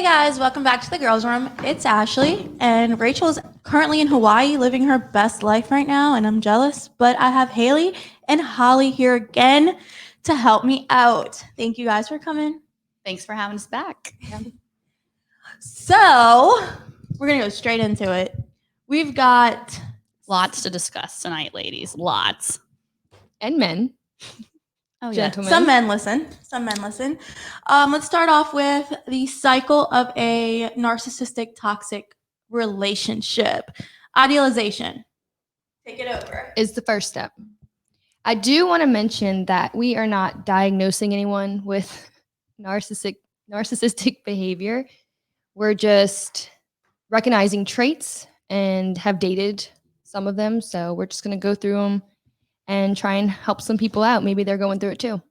guys, welcome back to the girls' room. It's Ashley, and Rachel's currently in Hawaii living her best life right now, and I'm jealous. But I have Hailey and Holly here again to help me out. Thank you guys for coming. Thanks for having us back. Yeah. So we're gonna go straight into it. We've got lots to discuss tonight, ladies. Lots. And men. Oh, yeah. Gentlemen. Some men listen. Let's start off with the cycle of a narcissistic, toxic relationship. Idolization. Take it over. Is the first step. I do want to mention that we are not diagnosing anyone with narcissistic behavior. We're just recognizing traits and have dated some of them. So we're just going to go through them and try and help some people out. Maybe they're going through it too. All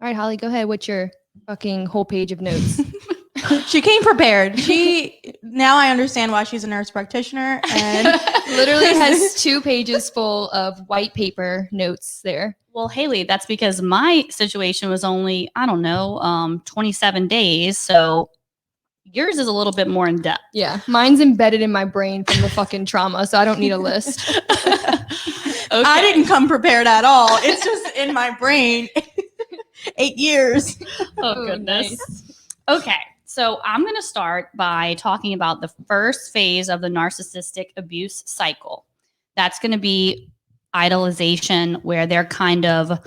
right, Holly, go ahead. What's your fucking whole page of notes? She came prepared. Now I understand why she's a nurse practitioner and literally has 2 pages full of white paper notes there. Well, Hailey, that's because my situation was only, 27 days. So yours is a little bit more in depth. Yeah, mine's embedded in my brain from the fucking trauma, so I don't need a list. Okay. I didn't come prepared at all. It's just in my brain. 8 years. Oh, goodness. Nice. Okay. So I'm going to start by talking about the first phase of the narcissistic abuse cycle. That's going to be idolization, where they're kind of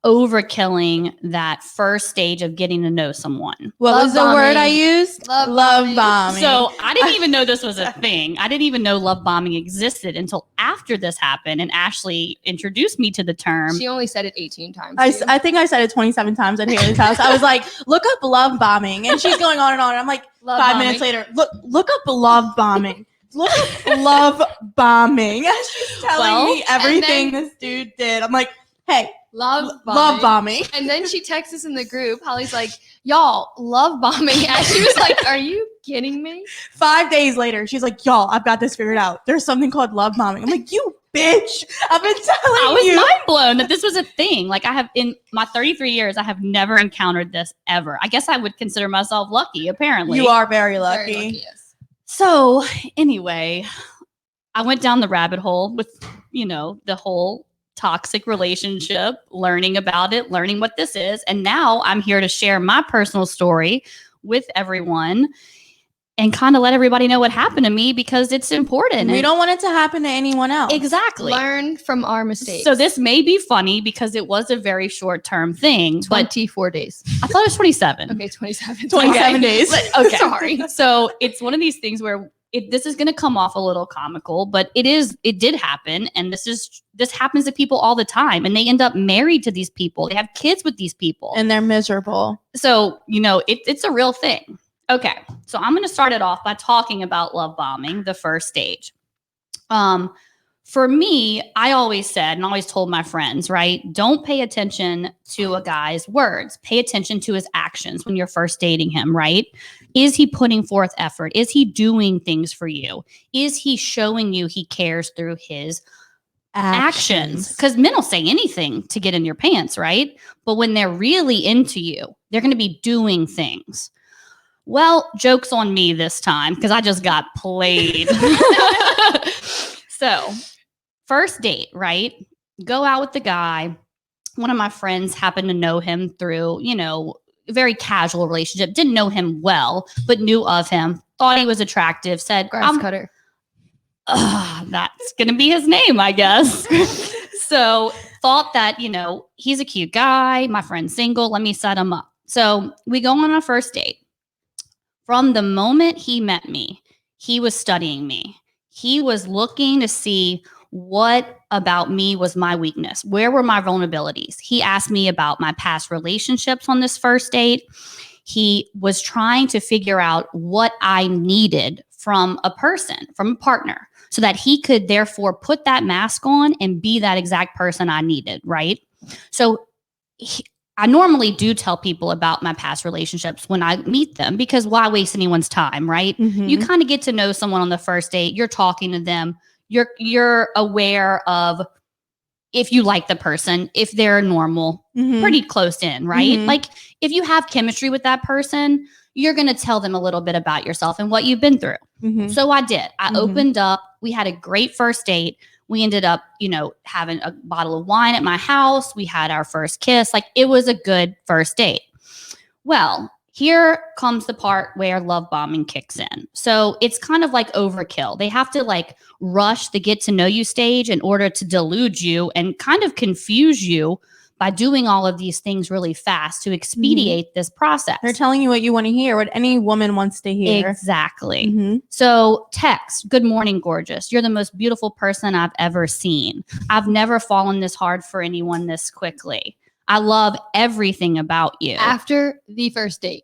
overkilling that first stage of getting to know someone. What was the word I used? Love bombing. So I didn't even know this was a thing. I didn't even know love bombing existed until after this happened, and Ashley introduced me to the term. She only said it 18 times. I think I said it 27 times at Hailey's house. I was like, look up love bombing. And she's going on and on. And I'm like, love 5 minutes later, look up love bombing. Look up love bombing. She's telling me everything this dude did. I'm like, hey, love bombing. And then she texts us in the group. Holly's like, y'all, love bombing. And she was like, are you kidding me? 5 days later, she's like, y'all, I've got this figured out. There's something called love bombing. I'm like, you bitch. I've been telling you. I was mind blown that this was a thing. Like, I have, in my 33 years, I have never encountered this ever. I guess I would consider myself lucky, apparently. You are very lucky. Very lucky, yes. So anyway, I went down the rabbit hole with, the whole toxic relationship, learning about it, learning what this is. And now I'm here to share my personal story with everyone and kind of let everybody know what happened to me, because it's important. We don't want it to happen to anyone else. Exactly. Learn from our mistakes. So this may be funny because it was a very short-term thing. 24 days. I thought it was 27. Okay, 27. 27 days. Okay. Sorry. So it's one of these things where this is going to come off a little comical, but it did happen. And this happens to people all the time. And they end up married to these people. They have kids with these people. And they're miserable. So, it's a real thing. Okay. So I'm going to start it off by talking about love bombing, the first stage. For me, I always said and always told my friends, right? Don't pay attention to a guy's words. Pay attention to his actions when you're first dating him, right? Is he putting forth effort? Is he doing things for you? Is he showing you he cares through his actions? Because men will say anything to get in your pants, right? But when they're really into you, they're going to be doing things. Well, joke's on me this time because I just got played. So, first date, right? Go out with the guy. One of my friends happened to know him through, a very casual relationship. Didn't know him well, but knew of him. Thought he was attractive. Said, grass cutter. That's going to be his name, I guess. So, thought that, he's a cute guy. My friend's single. Let me set him up. So, we go on our first date. From the moment he met me, he was studying me. He was looking to see what about me was my weakness. Where were my vulnerabilities? He asked me about my past relationships on this first date. He was trying to figure out what I needed from a person, from a partner, so that he could therefore put that mask on and be that exact person I needed, right? So I normally do tell people about my past relationships when I meet them, because why waste anyone's time, right? Mm-hmm. You kind of get to know someone on the first date. You're talking to them. You're aware of if you like the person, if they're normal, pretty close in, right? Mm-hmm. Like if you have chemistry with that person, you're going to tell them a little bit about yourself and what you've been through. Mhm. So I did. I Mhm. opened up. We had a great first date. We ended up, having a bottle of wine at my house. We had our first kiss. Like, it was a good first date. Well, here comes the part where love bombing kicks in. So it's kind of like overkill. They have to like rush the get to know you stage in order to delude you and kind of confuse you by doing all of these things really fast to expedite this process. They're telling you what you want to hear, what any woman wants to hear. Exactly. Mhm. So text, good morning, gorgeous. You're the most beautiful person I've ever seen. I've never fallen this hard for anyone this quickly. I love everything about you. After the first date.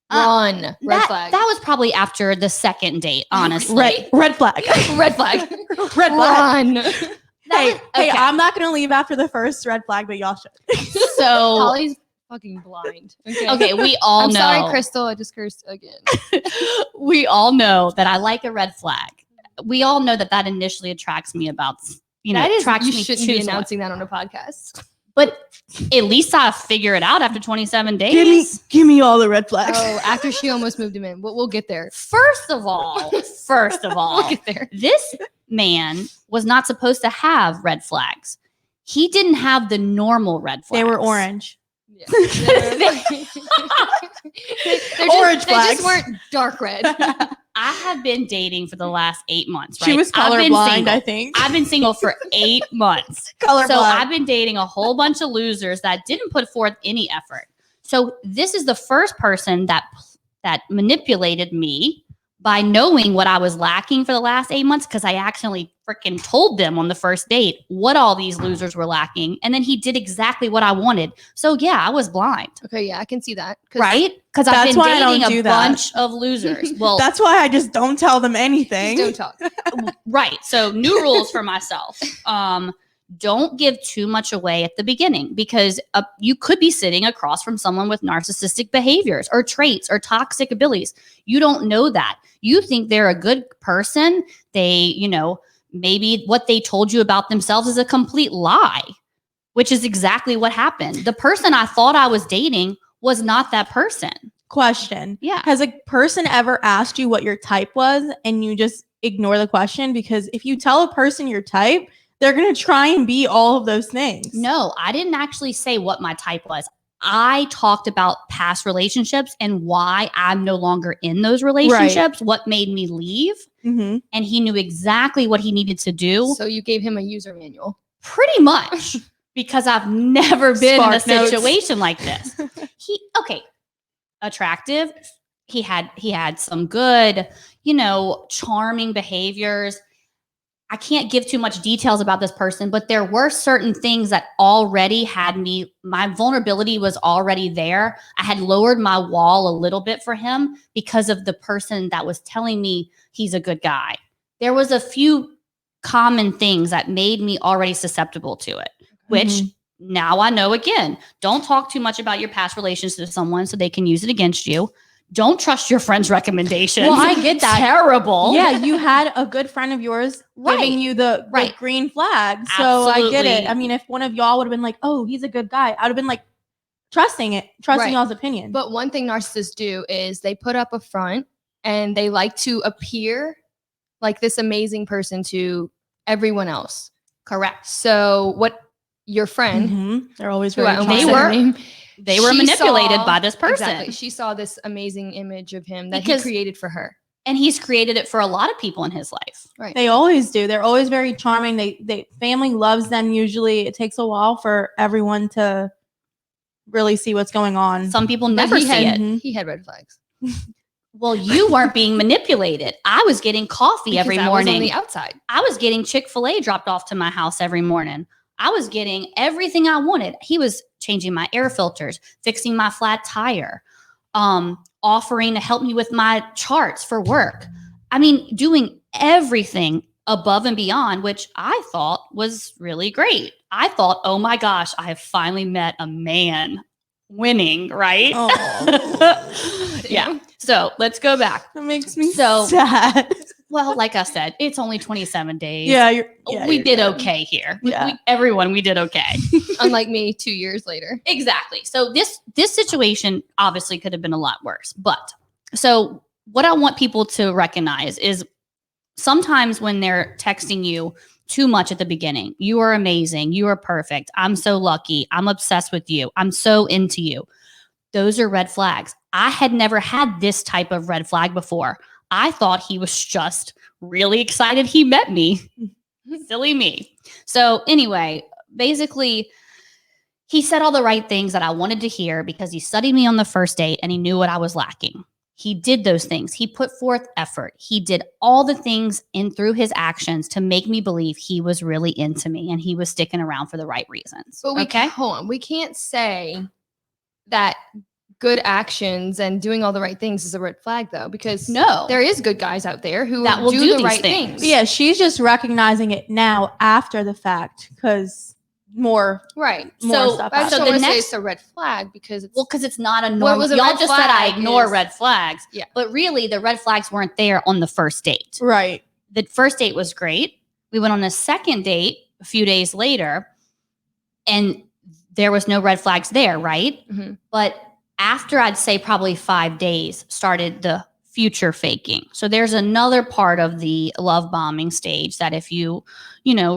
Run. Red flag. That was probably after the second date, honestly. Red flag. Red flag. Red flag. Run. Hey, okay. I'm not going to leave after the first red flag, but y'all should. So Holly's fucking blind. okay, we all I'm know. sorry, Crystal. I just cursed again. We all know that I like a red flag. We all know that initially attracts me about, attracts you me shouldn't to be someone. announcing that on a podcast. But at least I figure it out after 27 days. Give me all the red flags. Oh, after she almost moved him in. We'll get there. First of all, We'll get there. this man was not supposed to have red flags. He didn't have the normal red flags. They were orange. Yeah. They're Orange they flags. just weren't dark red. I have been dating for the last 8 months, right? She was I've been colorblind, single. I think. I've been single for 8 months. Colorblind. So I've been dating a whole bunch of losers that didn't put forth any effort. So this is the first person that manipulated me by knowing what I was lacking for the last 8 months, because I actually freaking told them on the first date what all these losers were lacking. And then he did exactly what I wanted. So yeah, I was blind. Okay, yeah, I can see that. Right? Because I've That's been why I don't dating do a that. bunch of losers. Well, That's why I just don't tell them anything. Just don't talk. right. So new rules for myself. Don't give too much away at the beginning, because you could be sitting across from someone with narcissistic behaviors or traits or toxic abilities. You don't know that. You think they're a good person. They, maybe what they told you about themselves is a complete lie, which is exactly what happened. The person I thought I was dating was not that person. Question. Yeah. Has a person ever asked you what your type was and you just ignore the question? Because if you tell a person your type, they're going to try and be all of those things. No, I didn't actually say what my type was. I talked about past relationships and why I'm no longer in those relationships, what made me leave. Mm-hmm. And he knew exactly what he needed to do. So you gave him a user manual. Pretty much, because I've never been in a Spark notes. situation like this. Attractive. He had some good, charming behaviors. I can't give too much details about this person, but there were certain things that already had my vulnerability was already there. I had lowered my wall a little bit for him because of the person that was telling me he's a good guy. There was a few common things that made me already susceptible to it, which now I know. Again, don't talk too much about your past relations to someone so they can use it against you. Don't trust your friend's recommendations. Well, I get that. Terrible. Yeah, you had a good friend of yours giving you the green flag. So I get it. I mean, if one of y'all would have been like, oh, he's a good guy, I would have been like, trusting y'all's opinion. But one thing narcissists do is they put up a front and they like to appear like this amazing person to everyone else. Correct. So what your friend, they're always who very I almost They said her were- name, They were she manipulated saw- by this person. Exactly. She saw this amazing image of him that Because- he created for her. And he's created it for a lot of people in his life. Right. They always do. They're always very charming. They family loves them. Usually it takes a while for everyone to really see what's going on. Some people But never he see had, it. He had red flags. Well, you weren't being manipulated. I was getting coffee every Because I was morning. on the outside. I was getting Chick-fil-A dropped off to my house every morning. I was getting everything I wanted. He was changing my air filters, fixing my flat tire, offering to help me with my charts for work. I mean, doing everything above and beyond, which I thought was really great. I thought, oh my gosh, I have finally met a man winning, right? Oh. Yeah. So let's go back. That makes me So- sad. Well, like I said, it's only 27 days. Yeah, we you're did good. okay here. Yeah. Everyone, we did okay. Unlike me 2 years later. Exactly. So this situation obviously could have been a lot worse, but So what I want people to recognize is sometimes when they're texting you too much at the beginning, you are amazing, you are perfect, I'm so lucky, I'm obsessed with you, I'm so into you. Those are red flags. I had never had this type of red flag before. I thought he was just really excited he met me. Silly me. So anyway, basically, he said all the right things that I wanted to hear because he studied me on the first date and he knew what I was lacking. He did those things. He put forth effort. He did all the things through his actions to make me believe he was really into me and he was sticking around for the right reasons. But hold on. We can't say that good actions and doing all the right things is a red flag, though, because there is good guys out there who that will do the these right things. Yeah, she's just recognizing it now after the fact because more stuff. I just so don't the want to say next it's a red flag because it's because it's not a normal. was a Y'all red just said I flag ignore is- red flags, Yeah. but really the red flags weren't there on the first date. Right. The first date was great. We went on a second date a few days later, and there was no red flags there, right? Mhm. But after I'd say probably 5 days, started the future faking. So there's another part of the love bombing stage that if you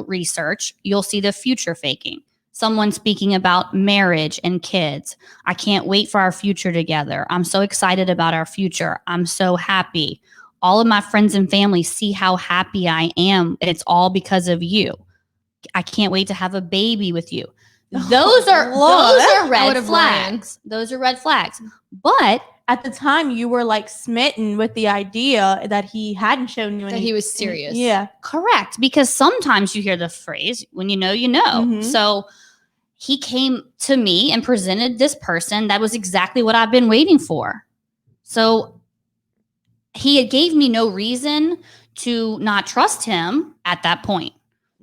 research, you'll see the future faking. Someone speaking about marriage and kids. I can't wait for our future together. I'm so excited about our future. I'm so happy. All of my friends and family see how happy I am. And it's all because of you. I can't wait to have a baby with you. Those are red flags. Those are red flags. But at the time, you were like smitten with the idea that he hadn't shown you that he was serious. Yeah. Correct. Because sometimes you hear the phrase, when you know, you know. Mhm. So he came to me and presented this person that was exactly what I've been waiting for. So he gave me no reason to not trust him at that point.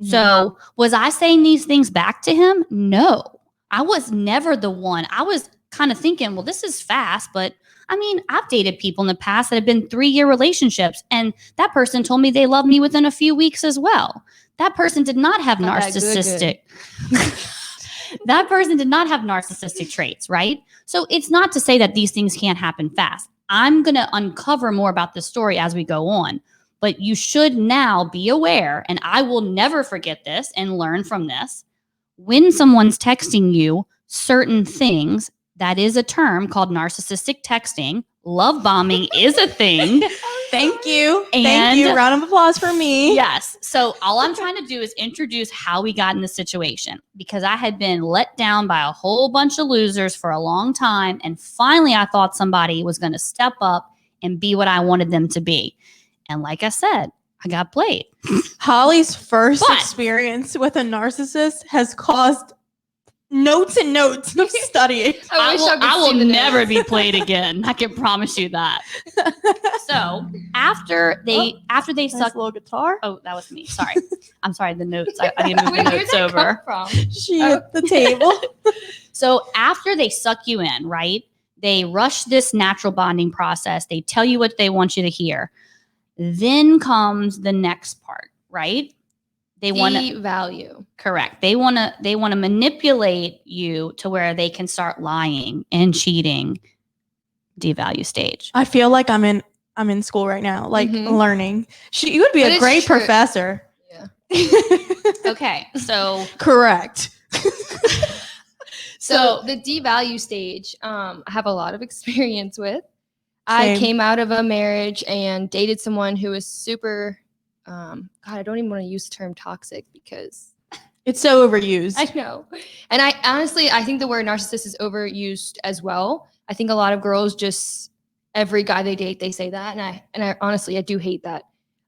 So was I saying these things back to him? No, I was never the one. I was kind of thinking, well, this is fast, but I mean, I've dated people in the past that have been 3-year relationships, and that person told me they loved me within a few weeks as well. That person did not have narcissistic. That person did not have narcissistic traits, right? So it's not to say that these things can't happen fast. I'm going to uncover more about this story as we go on. But you should now be aware, and I will never forget this and learn from this. When someone's texting you certain things, that is a term called narcissistic texting. Love bombing is a thing. Thank you. And Thank you. Round of applause for me. Yes. So all I'm trying to do is introduce how we got in this situation, because I had been let down by a whole bunch of losers for a long time. And finally, I thought somebody was going to step up and be what I wanted them to be. And like I said, I got played. Holly's first experience with a narcissist has caused notes and notes of studying. I will never be played again. I can promise you that. So after they suck little guitar. Oh, that was me. Sorry. I'm sorry. The notes. I need to move the notes over. She hit the table. So after they suck you in, right? They rush this natural bonding process. They tell you what they want you to hear. Then comes the next part, right? They want to devalue. Correct. They want to manipulate you to where they can start lying and cheating. Devalue stage. I feel like I'm in school right now, like learning. You would be a great professor. Yeah. Okay. So correct. So the devalue stage, I have a lot of experience with. Same. I came out of a marriage and dated someone who was super, God, I don't even want to use the term toxic because it's so overused. I know. And I think the word narcissist is overused as well. I think a lot of girls every guy they date, they say that. And I honestly, I do hate that.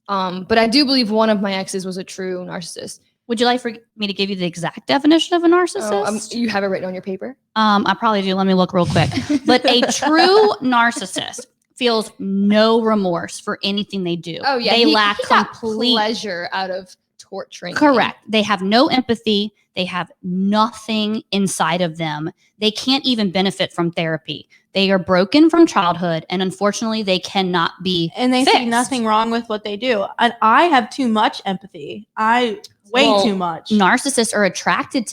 But I do believe one of my exes was a true narcissist. Would you like for me to give you the exact definition of a narcissist? You have it written on your paper? I probably do. Let me look real quick. But a true narcissist feels no remorse for anything they do. Oh, yeah. They lack complete pleasure out of torturing. Correct. They have no empathy. They have nothing inside of them. They can't even benefit from therapy. They are broken from childhood, and unfortunately, they cannot be And they fixed. see nothing wrong with what they do. And I have too much empathy. Way too much. Narcissists are attracted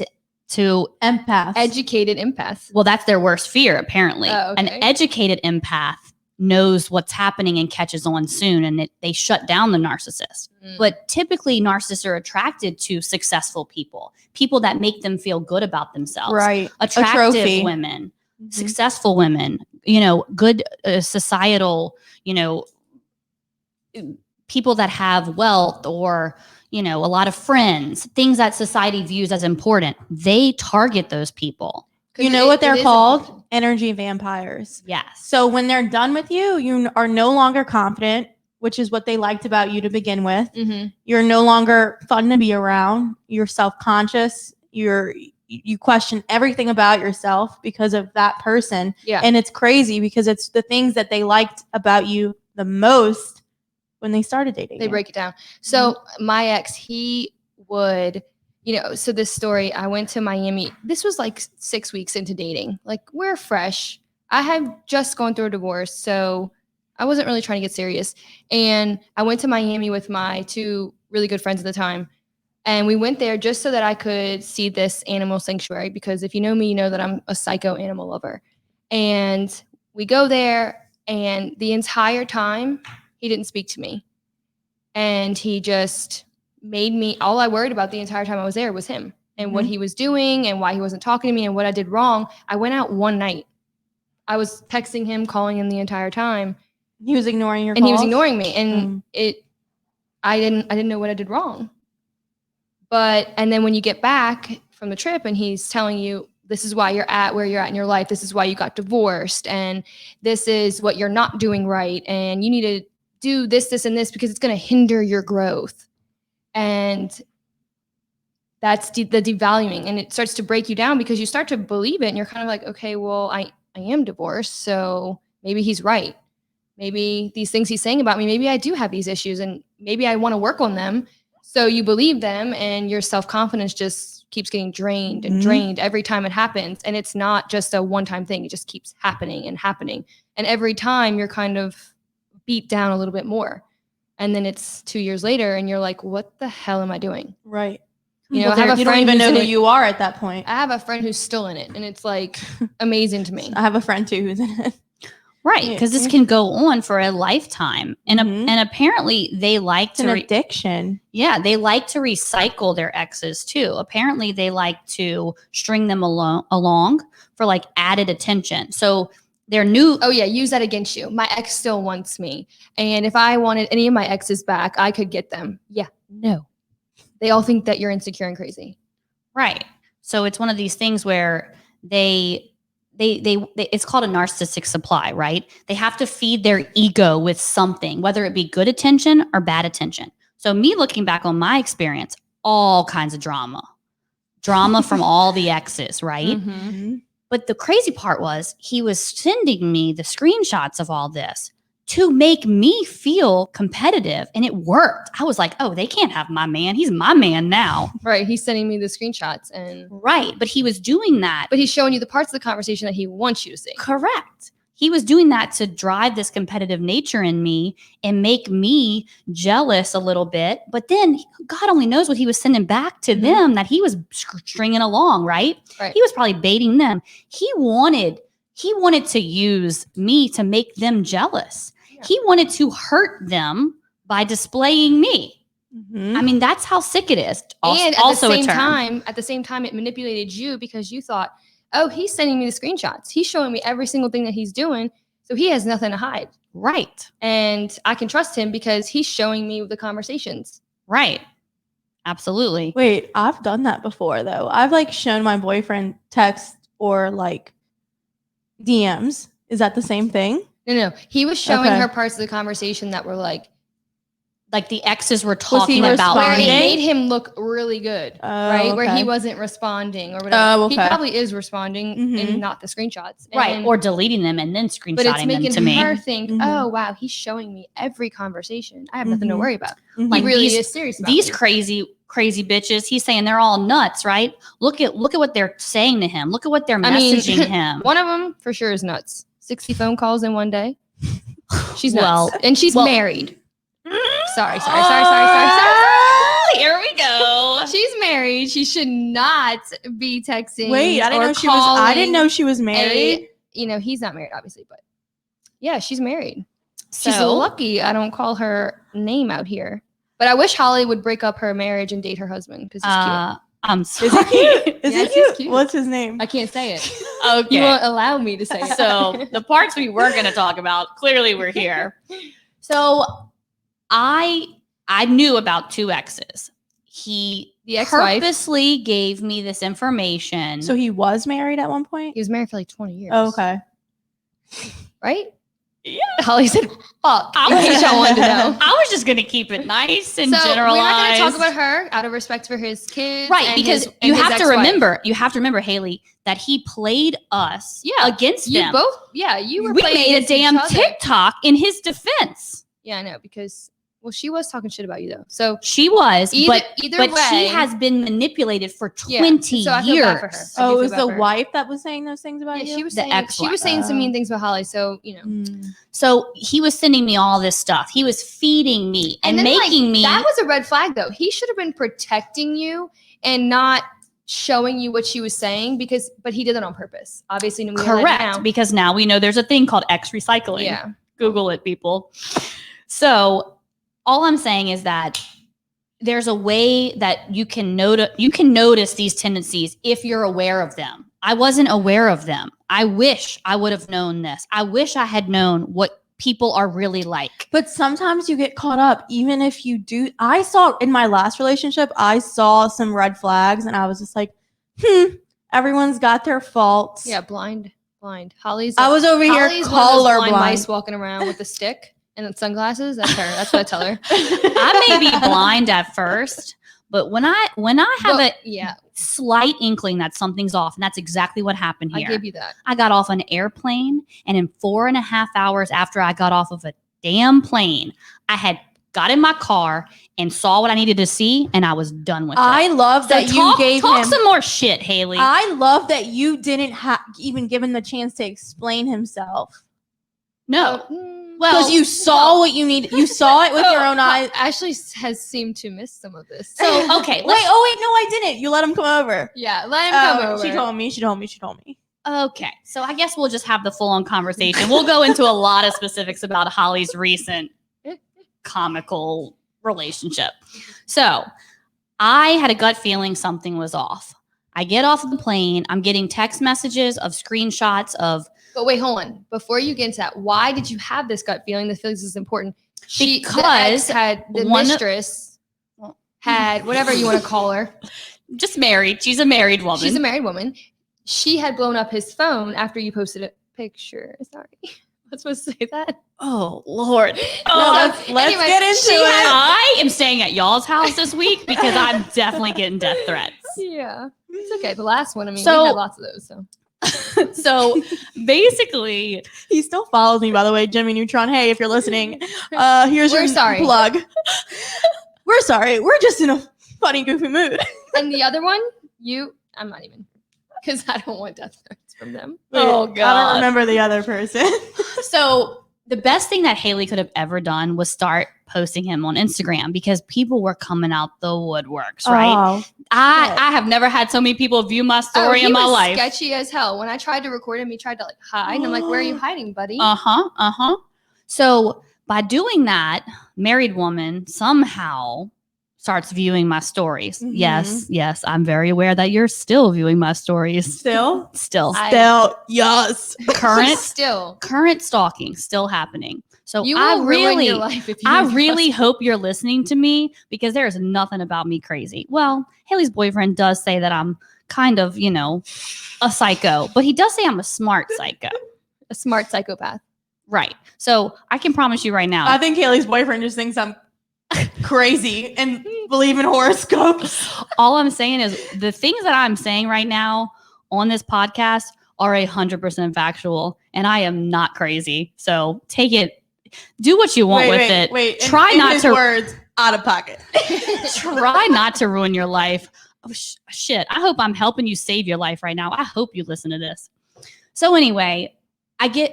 to empaths. Educated empaths. Well, that's their worst fear, apparently. Oh, okay. An educated empath knows what's happening and catches on soon, and they shut down the narcissist. But typically narcissists are attracted to successful people that make them feel good about themselves. Right. Attractive women, successful women, good societal, people that have wealth or, a lot of friends, things that society views as important. They target those people. You know what they're called? Energy vampires. Yes. So when they're done with you, you are no longer confident, which is what they liked about you to begin with. You're no longer fun to be around. You're self-conscious. You question everything about yourself because of that person. Yeah. And it's crazy because it's the things that they liked about you the most when they started dating. They break it down. So my ex, he would, so this story, I went to Miami. This was like 6 weeks into dating. Like, we're fresh. I had just gone through a divorce, so I wasn't really trying to get serious. And I went to Miami with my 2 really good friends at the time. And we went there just so that I could see this animal sanctuary, because if you know me, you know that I'm a psycho animal lover. And we go there, and the entire time, he didn't speak to me. And he just made me, all I worried about the entire time I was there was him and what he was doing and why he wasn't talking to me and what I did wrong. I went out one night. I was texting him, calling him the entire time. He was ignoring your calls? And he was ignoring me. And I didn't know what I did wrong. And then when you get back from the trip and he's telling you, this is why you're at where you're at in your life. This is why you got divorced. And this is what you're not doing right. And you need to do this, this, and this because it's going to hinder your growth. And that's the devaluing. And it starts to break you down because you start to believe it. And you're kind of like, okay, well, I am divorced. So maybe he's right. Maybe these things he's saying about me, maybe I do have these issues and maybe I want to work on them. So you believe them and your self-confidence just keeps getting drained and drained every time it happens. And it's not just a one-time thing. It just keeps happening and happening. And every time you're kind of beat down a little bit more. And then it's 2 years later and you're like, what the hell am I doing? Right. I have a friend you don't even know who you are at that point. I have a friend who's still in it. And it's like amazing to me. I have a friend too who's in it. Right. Because this can go on for a lifetime. And apparently they like to addiction. Yeah. They like to recycle their exes too. Apparently they like to string them along for like added attention. So they're new. Oh yeah, use that against you. My ex still wants me. And if I wanted any of my exes back, I could get them. Yeah, no. They all think that you're insecure and crazy. Right. So it's one of these things where they it's called a narcissistic supply, right? They have to feed their ego with something, whether it be good attention or bad attention. So me looking back on my experience, all kinds of drama from all the exes, right? But the crazy part was he was sending me the screenshots of all this to make me feel competitive. And it worked. I was like, oh, they can't have my man. He's my man now. Right. He's sending me the screenshots. Right. But he was doing that. But he's showing you the parts of the conversation that he wants you to see. Correct. He was doing that to drive this competitive nature in me and make me jealous a little bit. But then God only knows what he was sending back to them that he was stringing along, right? He was probably baiting them. He wanted to use me to make them jealous. Yeah. He wanted to hurt them by displaying me. I mean, that's how sick it is. And at the same time, it manipulated you because you thought, oh, he's sending me the screenshots. He's showing me every single thing that he's doing. So he has nothing to hide. Right. And I can trust him because he's showing me the conversations. Right. Absolutely. Wait, I've done that before though. I've like shown my boyfriend text or like DMs. Is that the same thing? No. He was showing her parts of the conversation that were like the exes were talking about where me. It made him look really good, right? Okay. Where he wasn't responding or whatever. Oh, okay. He probably is responding and not the screenshots. Right, or deleting them and then screenshotting them to me. But it's making her think, oh, wow, he's showing me every conversation. I have nothing to worry about. Like he really is serious about these me. crazy bitches. He's saying they're all nuts, right? Look at what they're saying to him. Look at what they're messaging him. One of them for sure is nuts. 60 phone calls in one day. She's nuts. And she's married. Sorry. Here we go. She's married. She should not be texting. Wait, I didn't know she was married. He's not married, obviously, but Yeah, she's married. So She's lucky I don't call her name out here. But I wish Holly would break up her marriage and date her husband because he's cute. I'm sorry. Is he cute? Is Yes, he he's cute? What's his name? I can't say it. Okay. You won't allow me to say it. So the parts we were going to talk about, clearly we're here. So I knew about 2 exes. He The ex-wife. purposely gave me this information. So he was married at one point? He was married for like 20 years. Oh, okay. Right? Yeah. Holly said, fuck. I In was case y'all wanted to know. I was just going to keep it nice and So generalized. we're not going to talk about her out of respect for his kids. Right, and because his, you and his have to ex-wife. remember, Haley, that he played us Yeah, against You them. both, yeah, you were We playing made a against each damn other. TikTok in his defense. Yeah, I know, because, well, she was talking shit about you, though. So She was, either but way, she has been manipulated for Yeah, 20 so I feel years. bad for her. I Oh, do it was feel bad the for her. wife that was saying those things about Yeah, you? she was The saying ex-wife. some mean things about Holly. So, you know. Mm. So he was sending me all this stuff. He was feeding me and then, making me. That was a red flag, though. He should have been protecting you and not showing you what she was saying but he did it on purpose. Obviously, we know that correct, now. because now we know there's a thing called X recycling. Yeah. Google it, people. So all I'm saying is that there's a way that you can notice these tendencies if you're aware of them. I wasn't aware of them. I wish I would have known this. I wish I had known what people are really like. But sometimes you get caught up, even if you do. I saw in my last relationship, I saw some red flags and I was just like, everyone's got their faults. Yeah, blind. Holly's. I was over here Holly's one of those blind mice colorblind. walking around with a stick and sunglasses. That's her. That's what I tell her. I may be blind at first, but when I have But, a yeah, slight inkling that something's off, and that's exactly what happened I here. gave you that. I got off an airplane, and in 4.5 hours after I got off of a damn plane, I had got in my car and saw what I needed to see, and I was done with I it. love that you gave talk him. some more shit, Haley. I love that you didn't even give him the chance to explain himself. no, Well, Because you saw what you need. You saw it with your own eyes. Ashley has seemed to miss some of this. so okay. Wait, no, I didn't. You let him come over. yeah, let him come Oh, over. She told me. Okay, so I guess we'll just have the full-on conversation. We'll go into a lot of specifics about Holly's recent comical relationship. So I had a gut feeling something was off. I get off the plane. I'm getting text messages of screenshots of But wait, hold on. Before you get into that, why did you have this gut feeling? This feeling is important. The Because ex had the one of- mistress had whatever you want to call her. just married. She's a married woman. She's a married woman. She had blown up his phone after you posted a picture. Sorry. I was supposed to say that. Oh Lord. Let's anyway, get into she it. I am staying at y'all's house this week because I'm definitely getting death threats. Yeah. It's okay. The last one, I mean, So- we had lots of those. So So basically, He still follows me, by the way, Jimmy Neutron. Hey, if you're listening, here's We're your sorry. plug. We're sorry. We're just in a funny, goofy mood. and the other one, I'm not even, because I don't want death threats from them. Oh, I God. don't remember the other person. so the best thing that Haley could have ever done was start posting him on Instagram because people were coming out the woodworks, right? Oh, I have never had so many people view my story he in my was life. sketchy as hell. When I tried to record him, he tried to like hide. And I'm like, where are you hiding, buddy? Uh-huh. So by doing that, married woman somehow starts viewing my stories. Mhm. Yes, I'm very aware that you're still viewing my stories. still? Still. Yes. Current stalking still happening. So You I will ruin really your life if you I do really this. hope you're listening to me because there is nothing about me crazy. Well, Haley's boyfriend does say that I'm kind of, a psycho, but he does say I'm a smart psycho. a smart psychopath. Right. So I can promise you right now. I think Haley's boyfriend just thinks I'm crazy and believe in horoscopes. all I'm saying is the things that I'm saying right now on this podcast are 100% factual, and I am not crazy. So take it, do what you want with it. Wait. Try in not his to words out of pocket. try not to ruin your life. Oh, shit. I hope I'm helping you save your life right now. I hope you listen to this. So anyway,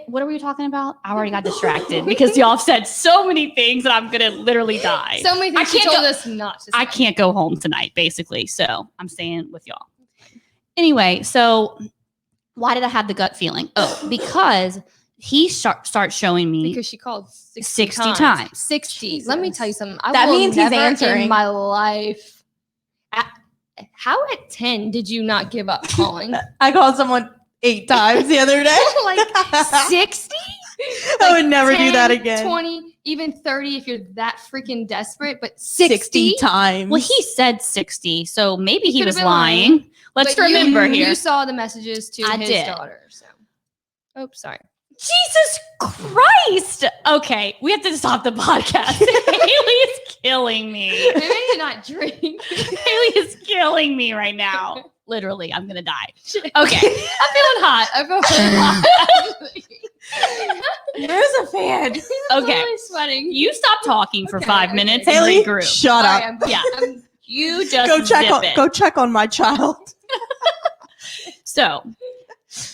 what are we talking about? I already got distracted because y'all have said so many things that I'm going to literally die. So many I things she can't told go- us not to say. I can't go home tonight, basically. So I'm staying with y'all. Anyway, so why did I have the gut feeling? Oh, because he starts showing me Because she called 60 times. 60. Jesus. Let me tell you something. That will means he's never answering. in my life. How at 10 did you not give up calling? I called someone 8 times the other day. Like 60? I would never do 10, that again. 20, even 30 if you're that freaking desperate, but 60 times. Well, he said 60, so maybe he could've was been lying. lying. Let's But remember you here. You saw the messages to I his did. daughter. So, oops, sorry. Jesus Christ. Okay, we have to stop the podcast. Hailey is killing me. Maybe I did not drink. Hailey is killing me right now. Literally, I'm gonna die. Okay. I'm feeling hot. I feel hot. Where's a fan? I'm Okay. really sweating. You stop talking for 5 minutes and Haley, regroup. shut All up. right, Yeah. You just Go check zip on it. go check on my child. So,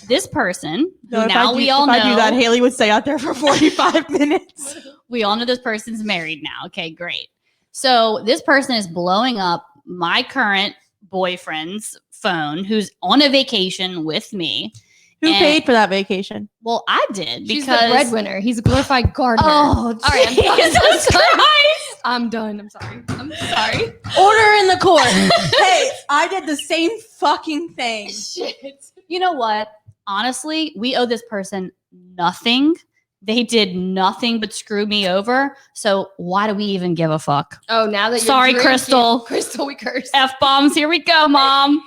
this person, who No, now we all if I do that, know, Haley would stay out there for 45 minutes. we all know this person's married now. Okay, great. So, this person is blowing up my current boyfriend's phone, who's on a vacation with me. Who And- paid for that vacation? Well, I did She's because the breadwinner. He's a glorified gardener. Oh, all right. I'm done. Jesus Christ. I'm done. I'm sorry. I'm sorry. Order in the court. Hey, I did the same fucking thing. Shit. You know what? Honestly, we owe this person nothing. They did nothing but screw me over. So why do we even give a fuck? Oh, now that you're Sorry, drinking- Crystal. Crystal, we curse. F-bombs, here we go, Mom.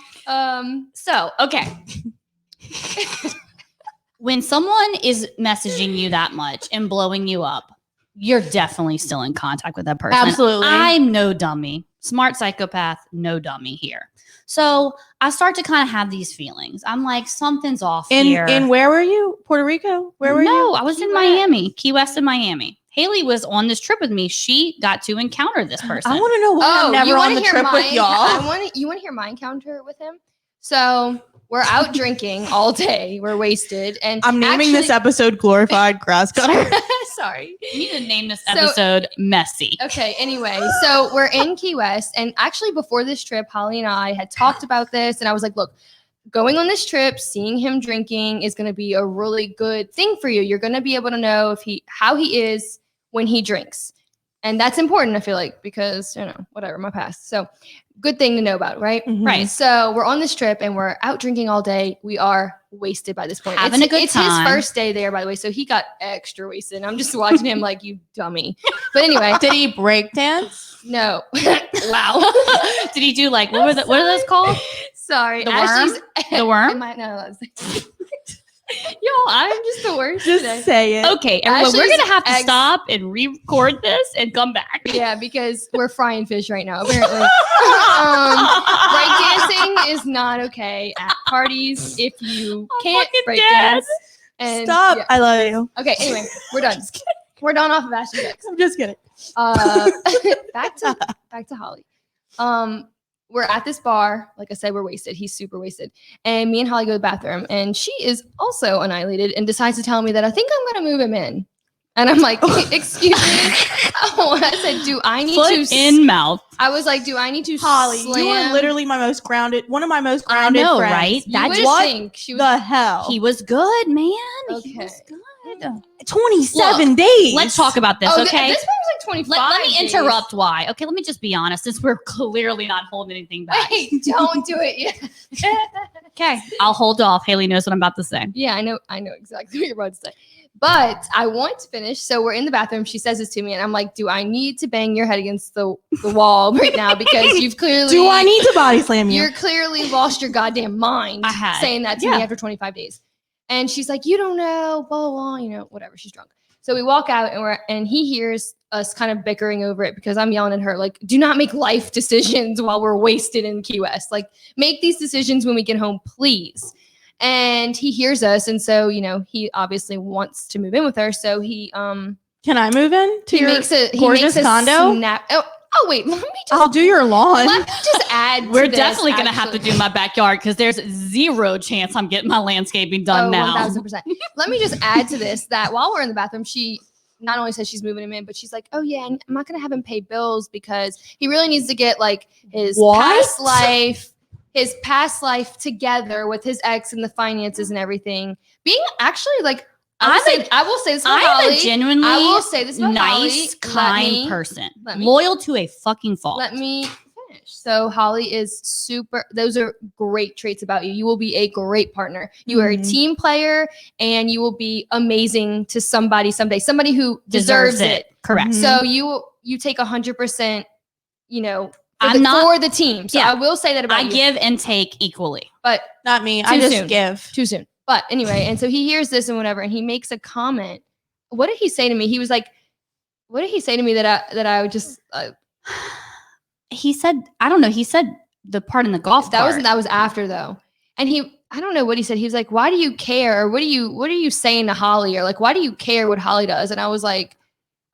So Okay. When someone is messaging you that much and blowing you up, you're definitely still in contact with that person. Absolutely. I'm no dummy. Smart psychopath, no dummy here. So I start to kind of have these feelings. I'm like, something's off here. In where were you? Puerto Rico? Where were you? No, I was in Key Miami, Key West in Miami. Haley was on this trip with me. She got to encounter this person. I want to know why I'm never you on wanna the hear trip with y'all. You want to hear my encounter with him? So we're out drinking all day. We're wasted, and I'm naming this episode Glorified Grass Cutter. Sorry. You need to name this So- episode Messy. Okay, anyway, so we're in Key West, and actually before this trip, Holly and I had talked about this, and I was like, look, going on this trip, seeing him drinking is going to be a really good thing for you. You're going to be able to know how he is when he drinks. And that's important, I feel like, because, whatever, my past. So good thing to know about, right? Right. So we're on this trip and we're out drinking all day. We are wasted by this point. Having a good It's time. his first day there, by the way. So he got extra wasted. And I'm just watching him like, you dummy. But anyway, Did he break dance? no. Wow. Did he do like, what are those called? Sorry. The worm? The worm? Am I, no, y'all, I'm just the worst Just today. say it. Okay, everyone, we're Ashley's going to have to ex- stop and re-record this and come back. Yeah, because we're frying fish right now, apparently. Break dancing is not okay at parties if you can't fucking break dead. dance. And Stop. yeah. I love you. Okay, anyway, we're done. We're done off of Ashley's ex. I'm just kidding. Back to Holly. We're at this bar. Like I said, we're wasted. He's super wasted. And me and Holly go to the bathroom. And she is also annihilated and decides to tell me that I think I'm going to move him in. And I'm like, excuse me. I said, do I need Foot to... in mouth. I was like, do I need to Holly, slam? you are literally one of my most I grounded know, friends. right? You That would just, think she was... The hell? he was good, man. He Okay. was good. 27 Look, days. Let's talk about this, Oh, okay? this one was like 25 Let me days. interrupt why. Okay, let me just be honest, since we're clearly not holding anything back. Wait, don't do it yet. Okay, I'll hold off. Haley knows what I'm about to say. Yeah, I know exactly what you're about to say. But I want to finish. So we're in the bathroom. She says this to me, and I'm like, do I need to bang your head against the wall right now? Because you've clearly... Do I need to body slam you? You're clearly lost your goddamn mind I had. saying that to me after 25 days. And she's like, you don't know, blah, blah, blah, whatever. She's drunk. So we walk out and he hears us kind of bickering over it because I'm yelling at her, like, do not make life decisions while we're wasted in Key West. Like, make these decisions when we get home, please. And he hears us. And so, he obviously wants to move in with her. So he Can I move in to your gorgeous condo? Oh, wait, let me just... I'll do your lawn. Let me just add We're to this, definitely going to have to actually. do my backyard because there's zero chance I'm getting my landscaping done now. 1000%. Let me just add to this that while we're in the bathroom, she not only says she's moving him in, but she's like, oh yeah, I'm not going to have him pay bills because he really needs to get like his past life together with his ex and the finances and everything. Being actually like I will say this about I'm Holly. a genuinely I will say this about nice, Holly. kind person. let me- Loyal to a fucking fault. Let me finish. So Holly is super. Those are great traits about you. You will be a great partner. You are a team player, and you will be amazing to somebody someday. Somebody who deserves it. Correct. So you take 100%. You know, for the team. So yeah. I will say that about you. I give and take equally. But Not me. I just soon. give. Too soon. But anyway, and so he hears this and whatever, and he makes a comment. What did he say to me? He was like, "What did he say to me that I would just?" He said, I don't know. He said the part in the golf cart. That was after though, and I don't know what he said. He was like, "Why do you care? Or what are you saying to Holly? Or like, why do you care what Holly does?" And I was like,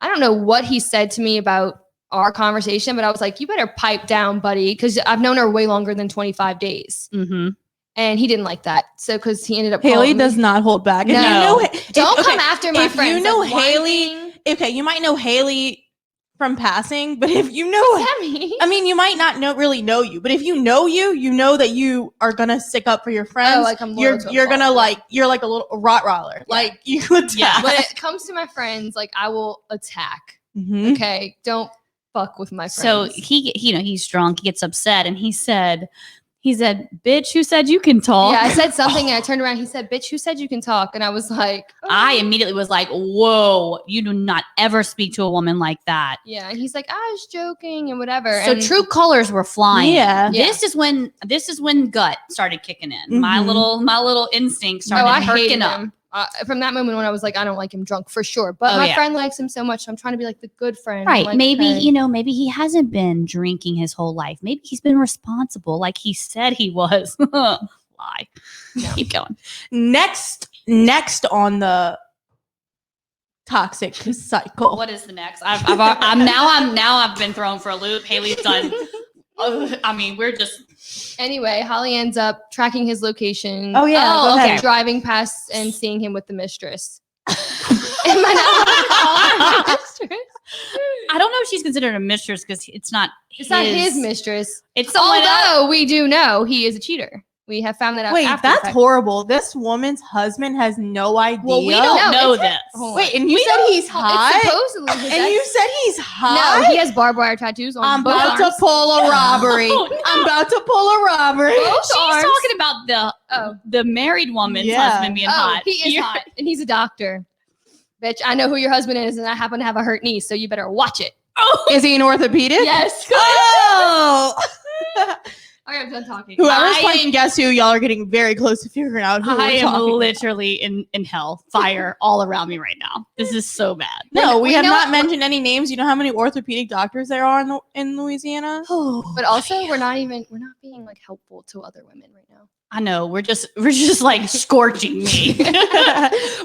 I don't know what he said to me about our conversation, but I was like, you better pipe down, buddy, because I've known her way longer than 25 days. Mm-hmm. And he didn't like that. So because he ended up Hailey does not hold back. No. If you know, Don't come after my if friends. you know Like, one Hailey, thing- okay, you might know Hailey from passing, but if you know, I mean, you might not really know you, but if you know that you are gonna stick up for your friends. like I'm loyal to a you're gonna fault. like you're like a little Rottweiler. Like you attack. Yeah. When it comes to my friends, like I will attack. Mhm. Okay, don't fuck with my friends. So he's drunk. He gets upset, and he said, "Bitch, who said you can talk?" Yeah, I said something, and I turned around. He said, "Bitch, who said you can talk?" And I was like, oh. I immediately was like, "Whoa, you do not ever speak to a woman like that." Yeah, and he's like, I was joking and whatever. So and true colors were flying. Yeah. This is when gut started kicking in. My Mhm. little instinct started I hated perking up. him. From that moment when I was like, I don't like him drunk for sure. But Oh, my yeah. friend likes him so much. So I'm trying to be like the good friend. Right. Like, Maybe, hey. maybe he hasn't been drinking his whole life. Maybe he's been responsible like he said he was. Lie. No. Keep going. Next on the toxic cycle. What is the next? I've been thrown for a loop. Haley's done. I mean, we're just. Anyway, Holly ends up tracking his location. Oh yeah. Oh, go okay. ahead. Driving past and seeing him with the mistress. Am I not allowed to call her my mistress? I don't know if she's considered a mistress because it's not. It's not his mistress. It's someone else. Although we do know he is a cheater. We have found that out. Wait, after the that's fact. horrible. This woman's husband has no idea. Well, we don't No, know it's- this. hold on. Wait, and you We said don't- he's hot? It's supposedly his And ex- you said he's hot? No, he has barbed wire tattoos on I'm both about to arms. pull a robbery. Oh, no. I'm about to pull a robbery. Both She's arms. talking about Oh. the married woman's Yeah. husband being hot. He is hot, and he's a doctor. Bitch, I know who your husband is, and I happen to have a hurt knee, so you better watch it. Oh, Is he an orthopedic? Yes. Oh! Okay, I'm done talking. Whoever's I- playing Guess Who, y'all are getting very close to figuring out who I we're am talking about. literally in hell, fire all around me right now. This is so bad. No, we have know not what? mentioned any names. You know how many orthopedic doctors there are in Louisiana? But also, we're not being like helpful to other women right now. I know we're just like scorching me.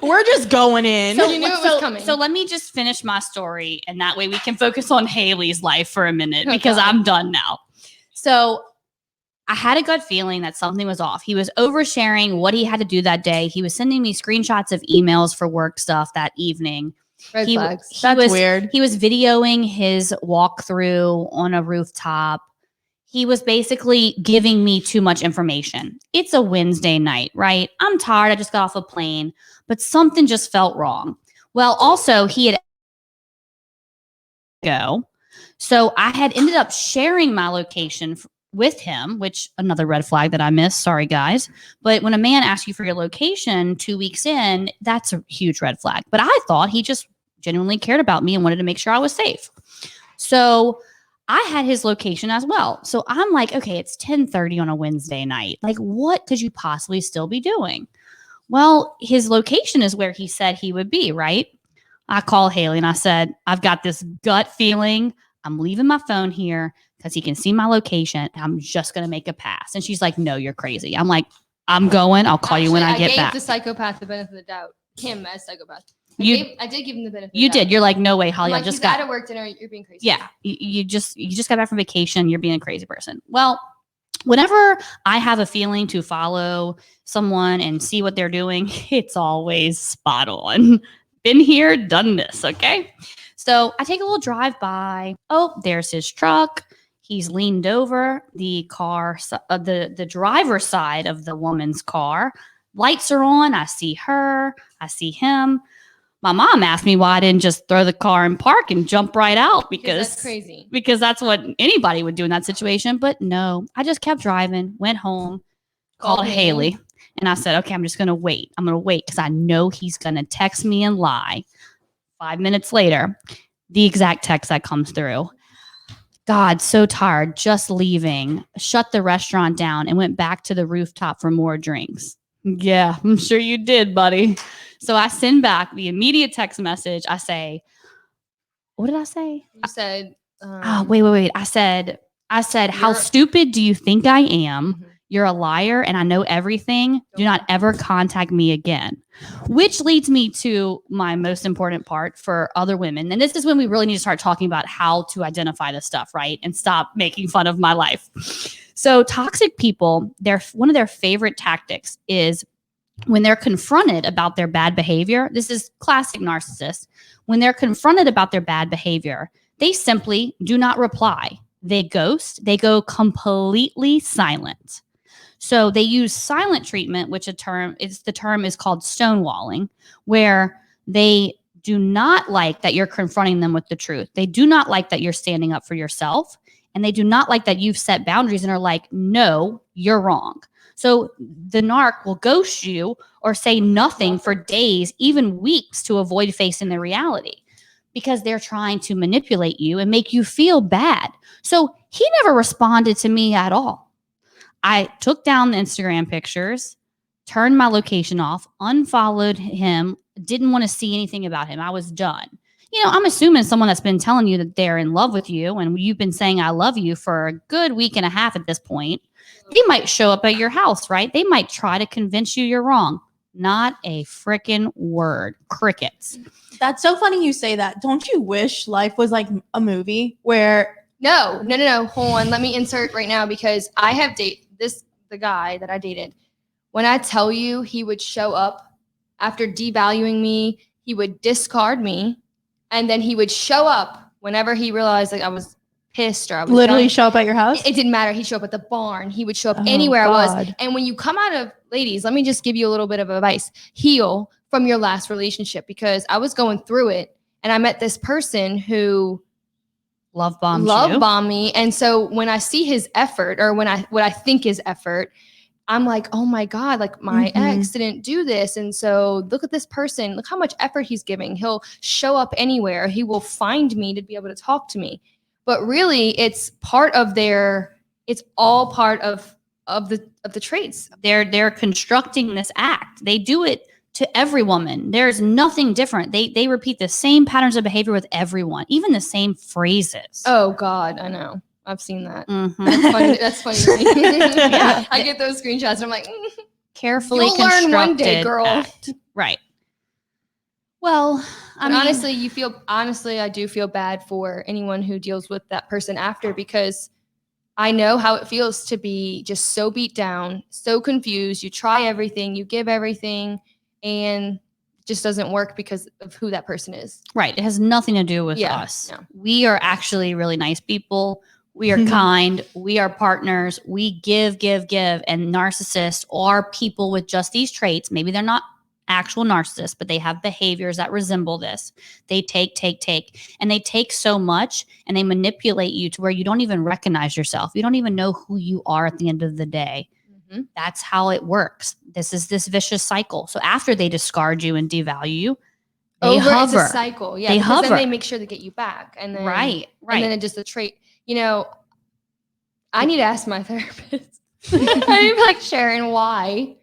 We're just going in. So you knew it was coming. So let me just finish my story, and that way we can focus on Haley's life for a minute Oh, because God. I'm done now. So I had a gut feeling that something was off. He was oversharing what he had to do that day. He was sending me screenshots of emails for work stuff that evening. Red He- flags. he That's was- weird. He was videoing his walkthrough on a rooftop. He was basically giving me too much information. It's a Wednesday night, right? I'm tired. I just got off a plane, but something just felt wrong. Well, also, he had go. So I had ended up sharing my location with him, which another red flag that I missed. Sorry, guys. But when a man asks you for your location 2 weeks in, that's a huge red flag. But I thought he just genuinely cared about me and wanted to make sure I was safe. So I had his location as well. So I'm like, okay, it's 10:30 on a Wednesday night. Like, what could you possibly still be doing? Well, his location is where he said he would be, right? I called Hailey and I said, I've got this gut feeling. I'm leaving my phone here because he can see my location. And I'm just going to make a pass. And she's like, no, you're crazy. I'm like, I'm going. I'll call you when I get back. I gave the psychopath the benefit of the doubt. Him as psychopath. You I did give him the benefit. you of the doubt. did. You're like, no way, Holly. I'm I like, just he's got out of work dinner. You're being crazy. Yeah, you just got back from vacation. You're being a crazy person. Well, whenever I have a feeling to follow someone and see what they're doing, it's always spot on. Been here, done this. Okay. So I take a little drive by. Oh, there's his truck. He's leaned over the car, the driver's side of the woman's car. Lights are on. I see her. I see him. My mom asked me why I didn't just throw the car in park and jump right out because that's crazy. Because that's what anybody would do in that situation. But no, I just kept driving, went home, called Hailey, and I said, okay, I'm just going to wait. I'm going to wait because I know he's going to text me and lie. 5 minutes later, the exact text that comes through. God, so tired, just leaving, shut the restaurant down and went back to the rooftop for more drinks. Yeah, I'm sure you did, buddy. So I send back the immediate text message. I say, what did I say? You said, wait. I said, how stupid do you think I am? Mhm. You're a liar and I know everything. Do not ever contact me again. Which leads me to my most important part for other women. And this is when we really need to start talking about how to identify this stuff, right? And stop making fun of my life. So toxic people, one of their favorite tactics is when they're confronted about their bad behavior. This is classic narcissist. When they're confronted about their bad behavior, they simply do not reply. They ghost. They go completely silent. So they use silent treatment, which the term is called stonewalling, where they do not like that you're confronting them with the truth. They do not like that you're standing up for yourself, and they do not like that you've set boundaries and are like, no, you're wrong. So the narc will ghost you or say nothing for days, even weeks, to avoid facing the reality because they're trying to manipulate you and make you feel bad. So he never responded to me at all. I took down the Instagram pictures, turned my location off, unfollowed him, didn't want to see anything about him. I was done. You know, I'm assuming someone that's been telling you that they're in love with you and you've been saying I love you for a good week and a half at this point, they might show up at your house, right? They might try to convince you you're wrong. Not a freaking word. Crickets. That's so funny you say that. Don't you wish life was like a movie where... No. Hold on. Let me insert right now because I have the guy that I dated. When I tell you he would show up after devaluing me, he would discard me, and then he would show up whenever he realized like I was pissed or I was literally done. Show up at your house? It didn't matter. He'd show up at the barn. He would show up anywhere I was. And when you come out of, ladies, let me just give you a little bit of advice. Heal from your last relationship because I was going through it and I met this person who love bombed me. And so when I see his effort or what I think is effort, I'm like, oh my God, like my ex didn't do this. And so look at this person, look how much effort he's giving. He'll show up anywhere. He will find me to be able to talk to me. But really it's all part of the traits. They're constructing this act. They do it to every woman. There's nothing different. They repeat the same patterns of behavior with everyone, even the same phrases. Oh God, I know. I've seen that. Mm-hmm. That's funny to me. Yeah. I get those screenshots and I'm like, carefully you'll constructed learn one day, girl. Act. Right. Well, I mean, honestly, I do feel bad for anyone who deals with that person after because I know how it feels to be just so beat down, so confused. You try everything, you give everything, and it just doesn't work because of who that person is. Right. It has nothing to do with us. No. We are actually really nice people. We are kind. We are partners. We give. And narcissists are people with just these traits. Maybe they're not actual narcissists, but they have behaviors that resemble this. They take. And they take so much and they manipulate you to where you don't even recognize yourself. You don't even know who you are at the end of the day. Mm-hmm. That's how it works. This is this vicious cycle. So after they discard you and devalue you, they hover. It's a cycle. Yeah, they because hover. Then they make sure to get you back. And then, right. And then it just a trait. You know, I need to ask my therapist. I'm like, Sharon, why?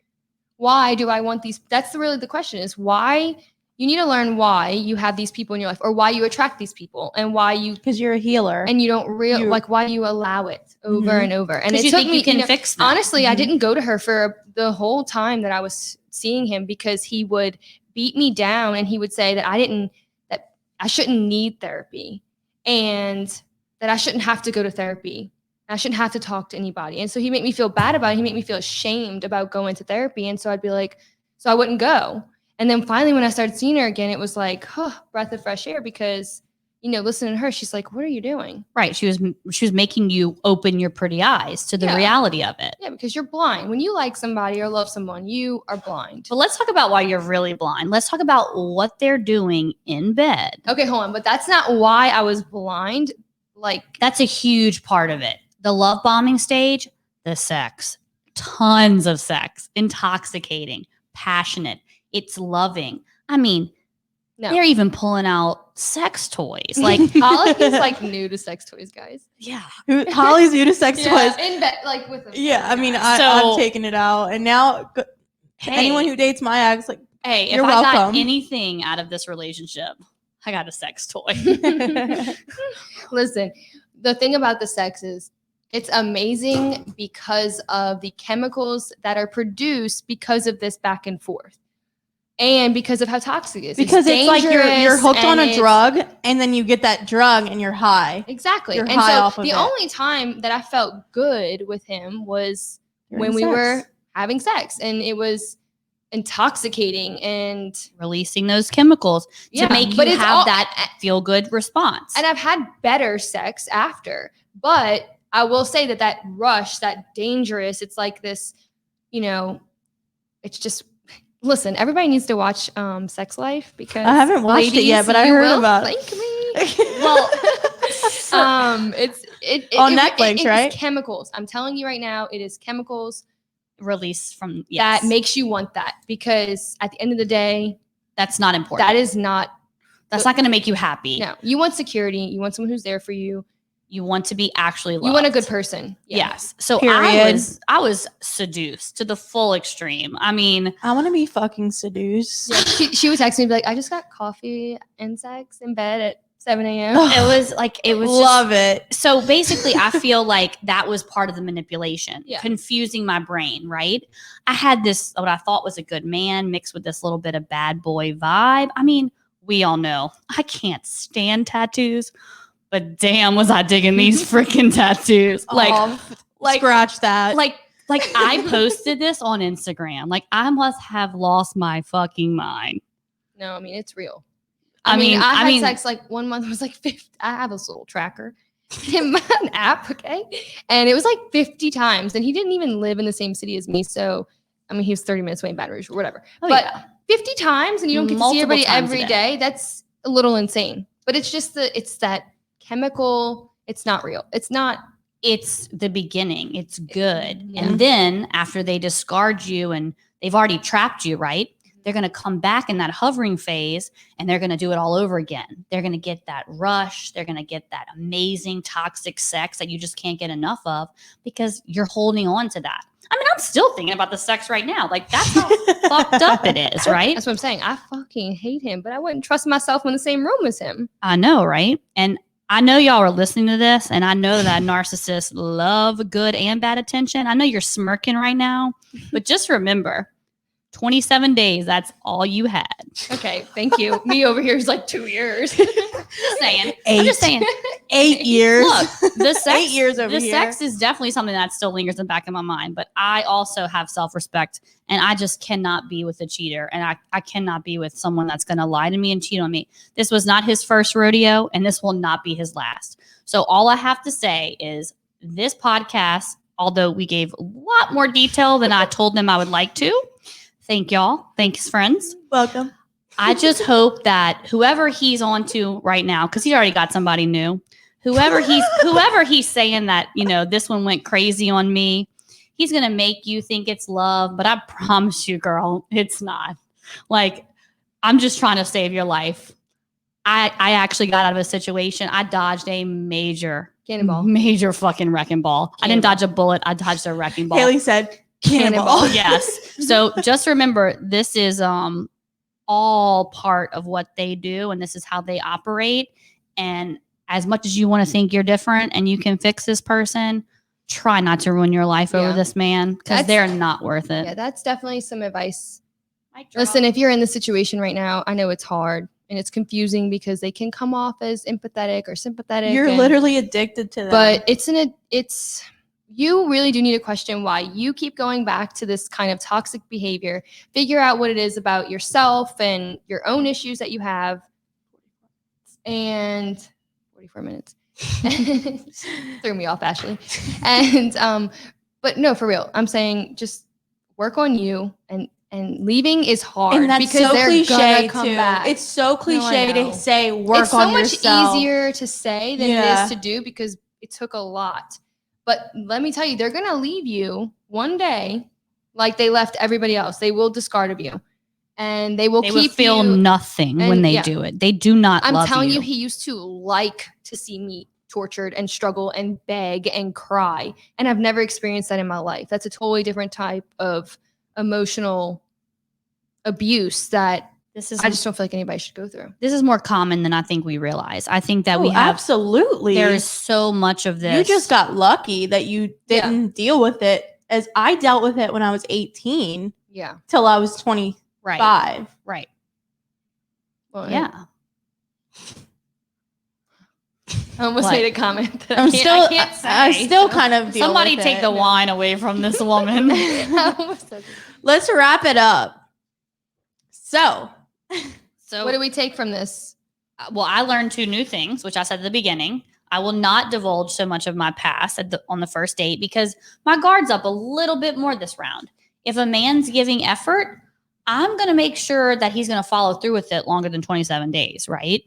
Why do I want these? That's really the question is why you need to learn why you have these people in your life or why you attract these people and why you, because you're a healer and you don't why you allow it over and over. And it took me, you can fix them. Honestly, I didn't go to her for the whole time that I was seeing him because he would beat me down and he would say that I shouldn't need therapy and that I shouldn't have to go to therapy. I shouldn't have to talk to anybody. And so he made me feel bad about it. He made me feel ashamed about going to therapy. And so I'd be like, so I wouldn't go. And then finally, when I started seeing her again, it was like, breath of fresh air because, listening to her, she's like, what are you doing? Right. She was making you open your pretty eyes to the reality of it. Yeah, because you're blind. When you like somebody or love someone, you are blind. But let's talk about why you're really blind. Let's talk about what they're doing in bed. Okay, hold on. But that's not why I was blind. Like, that's a huge part of it. The love bombing stage, the sex, tons of sex, intoxicating, passionate. It's loving. I mean, they're even pulling out sex toys. Like Holly is like new to sex toys, guys. Yeah. Holly's new to sex toys. In bed, like with them. Yeah, I mean, I've taken it out. And now anyone who dates my ex, like, hey, you're if I got welcome. anything out of this relationship, I got a sex toy. Listen, the thing about the sex is it's amazing because of the chemicals that are produced because of this back and forth. And because of how toxic it is. Because it's like you're hooked on a drug, and then you get that drug and you're high. Exactly. You're and high so off of the it. only time that I felt good with him was when we were having sex, and it was intoxicating and releasing those chemicals to make you have that feel good response. And I've had better sex after, but I will say that rush, that dangerous, it's like this, it's just. Listen, everybody needs to watch Sex Life because I haven't watched it yet, but I heard about it. Thank me. Well, it's on Netflix, right? It's chemicals. I'm telling you right now, it is chemicals released from that makes you want that, because at the end of the day, that's not important. That's not going to make you happy. No, you want security. You want someone who's there for you. You want to be actually loved. You want a good person. Yeah. Yes. So I was seduced to the full extreme. I mean, I want to be fucking seduced. Yeah, she would text me and be like, I just got coffee and sex in bed at 7 a.m. It was love it. So basically, I feel like that was part of the manipulation, Yeah. confusing my brain, right? I had this, what I thought was a good man mixed with this little bit of bad boy vibe. I mean, we all know I can't stand tattoos. But damn, was I digging these freaking tattoos. Like, scratch that. Like I posted this on Instagram. Like, I must have lost my fucking mind. No, I mean, it's real. I mean, I had sex like 1 month. It was like 50. I have this little tracker in my app, okay? And it was like 50 times. And he didn't even live in the same city as me. So, I mean, he was 30 minutes away in Baton Rouge or whatever. But 50 times and you don't get to see everybody every day. That's a little insane. But it's just it's that chemical. It's not real. It's the beginning. It's good. Yeah. And then after they discard you and they've already trapped you, right? They're going to come back in that hovering phase and they're going to do it all over again. They're going to get that rush. They're going to get that amazing toxic sex that you just can't get enough of because you're holding on to that. I mean, I'm still thinking about the sex right now. Like, that's how fucked up it is, right? That's what I'm saying. I fucking hate him, but I wouldn't trust myself in the same room as him. I know, right? And I know y'all are listening to this, and I know that narcissists love good and bad attention. I know you're smirking right now, but just remember, 27 days, that's all you had. Okay, thank you. Me over here is like 2 years. Just saying. 8. I'm just saying. 8 years. Look, the sex, 8 years over the here. sex is definitely something that still lingers in the back of my mind, but I also have self-respect, and I just cannot be with a cheater, and I cannot be with someone that's going to lie to me and cheat on me. This was not his first rodeo, and this will not be his last. So all I have to say is this podcast, although we gave a lot more detail than I told them I would like to, thank y'all. Thanks, friends. Welcome. I just hope that whoever he's on to right now, because he already got somebody new, whoever he's saying that, this one went crazy on me, he's going to make you think it's love. But I promise you, girl, it's not. Like, I'm just trying to save your life. I actually got out of a situation. I dodged a major fucking wrecking ball. I didn't dodge a bullet. I dodged a wrecking ball. Hailey said, cannonball. Yes. So just remember, this is all part of what they do, and this is how they operate. And as much as you want to think you're different and you can fix this person, try not to ruin your life over this man, because they're not worth it. Yeah, that's definitely some advice. Listen, if you're in this situation right now, I know it's hard and it's confusing because they can come off as empathetic or sympathetic. You're literally addicted to them. But you really do need to question why you keep going back to this kind of toxic behavior. Figure out what it is about yourself and your own issues that you have. and 44 minutes. Threw me off, Ashley. And but no, for real, I'm saying just work on you, and leaving is hard, and that's because so they're cliche gonna come too. back. It's so cliche know. to say work It's so on much yourself. easier to say than it Yeah. is to do, because it took a lot. But let me tell you, they're gonna leave you one day like they left everybody else. They will discard of you, and they will feel nothing when they do it. They do not I'm love telling you. you, he used to like to see me tortured and struggle and beg and cry. And I've never experienced that in my life. That's a totally different type of emotional abuse that I just don't feel like anybody should go through. This is more common than I think we realize. I think that we have absolutely. There's so much of this. You just got lucky that you didn't deal with it, as I dealt with it when I was 18. Yeah. Till I was 25. Right. Well, yeah. I almost made a comment that I'm I still kind of deal Somebody with take it. the wine away from this woman. Let's wrap it up. So what do we take from this? Well, I learned 2 new things, which I said at the beginning. I will not divulge so much of my past on the first date, because my guard's up a little bit more this round. If a man's giving effort, I'm going to make sure that he's going to follow through with it longer than 27 days, right?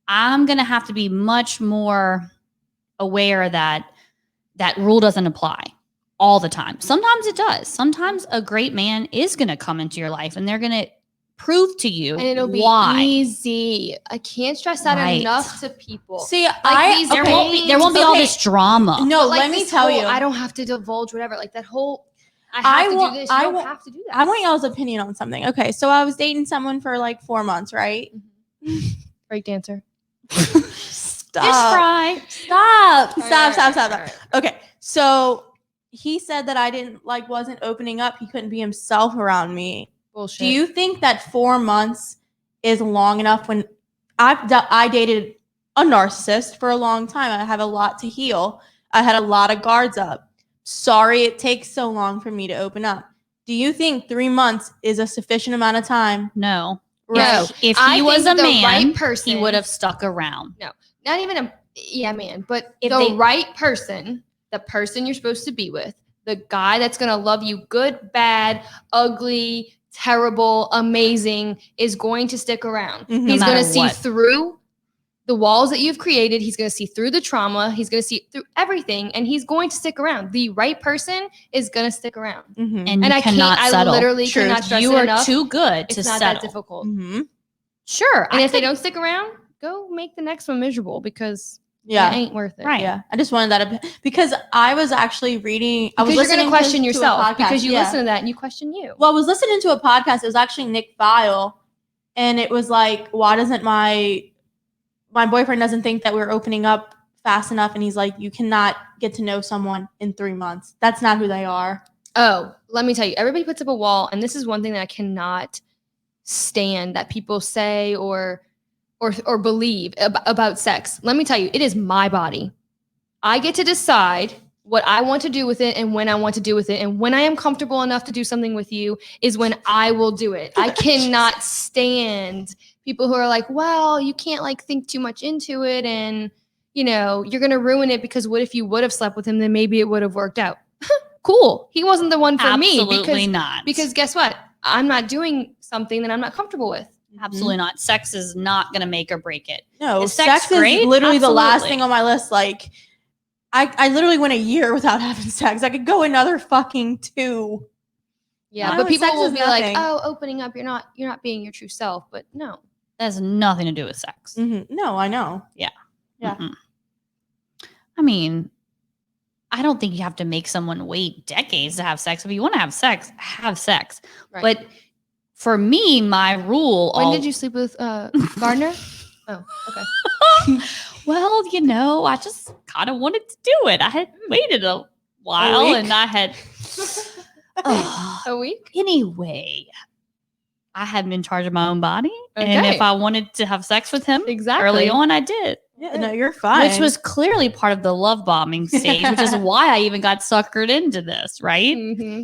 I'm going to have to be much more aware that that rule doesn't apply all the time. Sometimes it does. Sometimes a great man is going to come into your life and they're going to prove to you and it'll be why. Easy. I can't stress that enough to people. See, there won't be all this drama. No, let me tell you. I don't have to divulge whatever. Like that whole I have to do this. You don't have to do that. I want y'all's opinion on something. Okay, so I was dating someone for like 4 months, right? Break dancer. Stop. Fish fry. Stop. Right. Okay, so he said that I wasn't opening up. He couldn't be himself around me. Bullshit. Do you think that 4 months is long enough? When I dated a narcissist for a long time, I have a lot to heal. I had a lot of guards up. Sorry it takes so long for me to open up. Do you think 3 months is a sufficient amount of time? No. Right. If he was a man, right person, he would have stuck around. No, not even man. But if the right person, the person you're supposed to be with, the guy that's going to love you good, bad, ugly, terrible, amazing, is going to stick around. Mm-hmm. He's going to see through the walls that you've created. He's going to see through the trauma. He's going to see through everything, and he's going to stick around. The right person is going to stick around. Mm-hmm. And I cannot settle. I literally cannot stress you it are enough. too good to it's not settle. that difficult. Mm-hmm. Sure. And if they don't stick around, go make the next one miserable, because it ain't worth it. Right. Yeah. I just wanted that because I was actually reading. Because you're going to question yourself because you yeah. listen to that and you question you. Well, I was listening to a podcast. It was actually Nick Vile, and it was like, why doesn't my boyfriend doesn't think that we're opening up fast enough? And he's like, you cannot get to know someone in 3 months. That's not who they are. Oh, let me tell you, everybody puts up a wall, and this is one thing that I cannot stand that people say or believe about sex. Let me tell you, it is my body. I get to decide what I want to do with it and when I want to do with it. And when I am comfortable enough to do something with you is when I will do it. I cannot stand people who are like, well, you can't think too much into it, and you're going to ruin it, because what if you would have slept with him, then maybe it would have worked out. Cool. He wasn't the one for me. Absolutely not. Because guess what? I'm not doing something that I'm not comfortable with. Absolutely not. Sex is not going to make or break it. No, Is sex is great? literally the last Absolutely. thing on my list. Like, I literally went a year without having sex. I could go another fucking 2. Yeah, No, but people sex will is be nothing. like, "Oh, opening up, you're not being your true self." But no, That has nothing to do with sex. Mm-hmm. No, I know. Yeah. Mm-mm. I mean, I don't think you have to make someone wait decades to have sex. If you want to have sex, have sex. right. But for me, my rule. When did you sleep with Gardner? Oh, okay. Well, I just kind of wanted to do it. I had waited a while, week? and I had. A week? Anyway, I had been in charge of my own body, and Okay. if I wanted to have sex with him Exactly. early on, I did. Yeah, no, you're fine. Which was clearly part of the love bombing stage, which is why I even got suckered into this, right? Mm-hmm.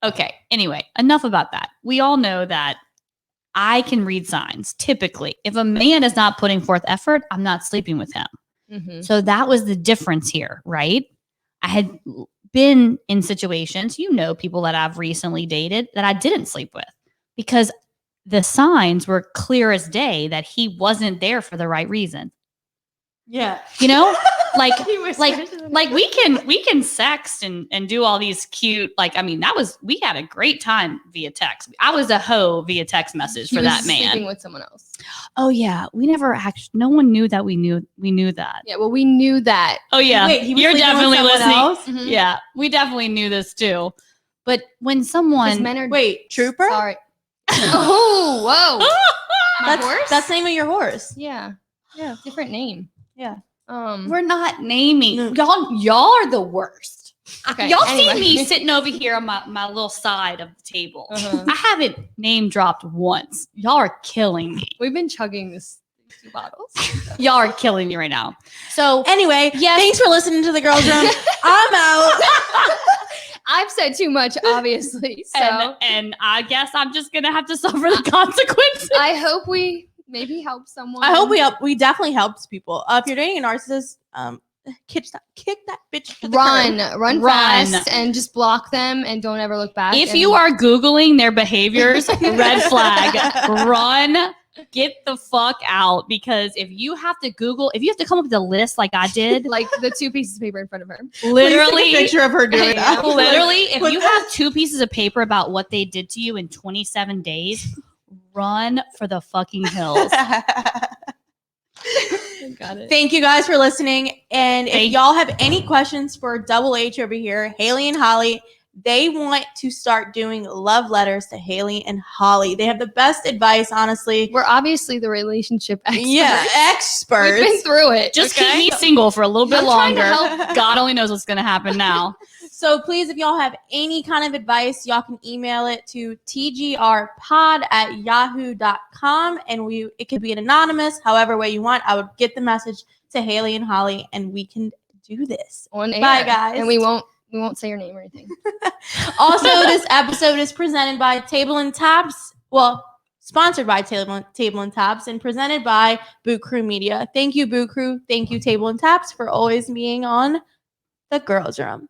Okay. Anyway, enough about that. We all know that I can read signs. Typically, if a man is not putting forth effort, I'm not sleeping with him. Mhm. So that was the difference here, right? I had been in situations, people that I've recently dated that I didn't sleep with because the signs were clear as day that he wasn't there for the right reason. Yeah. Like we can sext and do all these cute, we had a great time via text. I was a hoe via text message for that man. Sleeping with someone else. Oh yeah. We never actually, no one knew that we knew that. Yeah, well, we knew that. Oh yeah. Wait, he was You're sleeping with definitely someone listening. else? Mhm. Yeah. We definitely knew this too. But when someone, Men are Wait, Trooper? Sorry. Oh, whoa. My horse? That's the name of your horse. Yeah. Yeah. Different name. Yeah. we're not naming. No. Y'all are the worst. Okay. Y'all anyway. see me sitting over here on my little side of the table. Uh-huh. I haven't name dropped once. Y'all are killing me. We've been chugging these 2 bottles. Y'all are killing me right now. So Anyway, Yes. thanks for listening to the girls' room. I'm out. I've said too much, obviously. So and I guess I'm just gonna have to suffer the consequences. I hope we maybe help someone. I hope we definitely helped people. If you're dating a narcissist, kick that bitch to the curb. run Run. fast and just block them and don't ever look back. If and- you are Googling their behaviors, red flag, run, get the fuck out. Because if you have to come up with a list like I did, like the 2 pieces of paper in front of her. Please take a literally, picture of her doing that. literally, if Put you that- have 2 pieces of paper about what they did to you in 27 days, run for the fucking hills. Got it. Thank you guys for listening. And if Thank- y'all have any questions for Double H over here, Hailey and Holly, they want to start doing love letters to Hailey and Holly. They have the best advice, honestly. We're obviously the relationship experts. Yeah, experts. We've been through it. Just Okay. keep me single for a little bit I'm trying to longer. help. God only knows what's going to happen now. So please, if y'all have any kind of advice, y'all can email it to tgrpod@yahoo.com, and it could be an anonymous, however way you want. I would get the message to Hailey and Holly, and we can do this. On air. Bye, guys. And we won't say your name or anything. Also, this episode is presented by Table and Taps. Well, sponsored by Table and Taps and presented by Boot Crew Media. Thank you, Boot Crew. Thank you, Table and Taps, for always being on the Girls' Room.